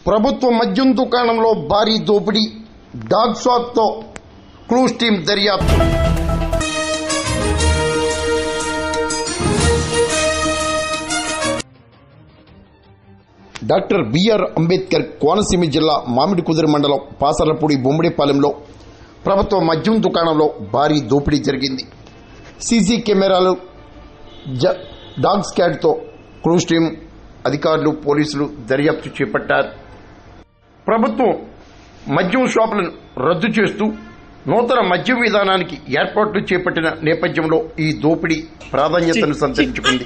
ప్రభుత్వ మద్యం దుకాణంలో భారీ దోపిడీ, డాగ్ స్వాట్తో క్లూస్ టీమ్ దర్యాప్తు. డాక్టర్ బిఆర్ అంబేద్కర్ కోనసీమ జిల్లా మామిడికుదురు మండలం పాసర్లపూడి బొమ్మిడిపాలెంలో ప్రభుత్వ మద్యం దుకాణంలో భారీ దోపిడీ జరిగింది. సీసీ కెమెరాలు, డాగ్ స్క్వాడ్తో క్లూస్ టీమ్ అధికారులు, పోలీసులు దర్యాప్తు చేపట్టారు. ప్రభుత్వం మద్యం షాపులను రద్దు చేస్తూ నూతన మద్యం విధానానికి ఏర్పాట్లు చేపట్టిన నేపథ్యంలో ఈ దోపిడీ ప్రాధాన్యతను సంతరించుకుంది.